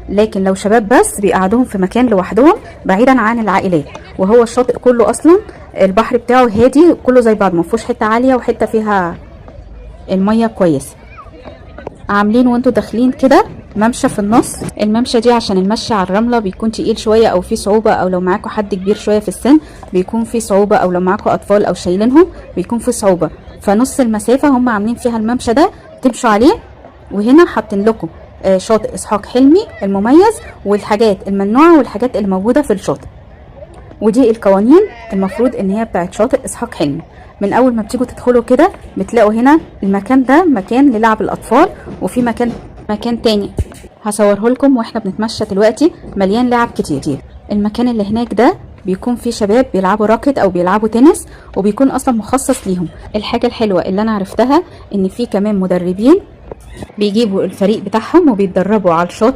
لكن لو شباب بس بيقعدوهم في مكان لوحدهم بعيدا عن العائلات. وهو الشاطئ كله اصلا البحر بتاعه هادي كله زي بعض، مفيهوش حته عاليه وحته فيها الميه كويسه. عاملين وانتوا داخلين كده ممشى في النص. الممشى دي عشان المشي على الرمله بيكون تقيل شويه او فيه صعوبه، او لو معاكم حد كبير شويه في السن بيكون فيه صعوبه، او لو معاكم اطفال او شايلينهم بيكون فيه صعوبه. فنص المسافه هم عاملين فيها الممشى ده تمشوا عليه. وهنا حاطين لكم شاطئ اسحاق حلمي المميز، والحاجات الممنوعه والحاجات اللي موجوده في الشاطئ. ودي القوانين المفروض ان هي بتاعت شاطئ اسحاق حلمي. من اول ما بتيجوا تدخلوا كده بتلاقوا هنا المكان ده مكان للعب الاطفال، وفي مكان تاني هصوره لكم واحنا بنتمشى دلوقتي مليان لعب كتير. المكان اللي هناك ده بيكون فيه شباب بيلعبوا راكت او بيلعبوا تنس، وبيكون اصلا مخصص ليهم. الحاجه الحلوه اللي انا عرفتها ان في كمان مدربين بيجيبوا الفريق بتاعهم وبيتدربوا على الشاطئ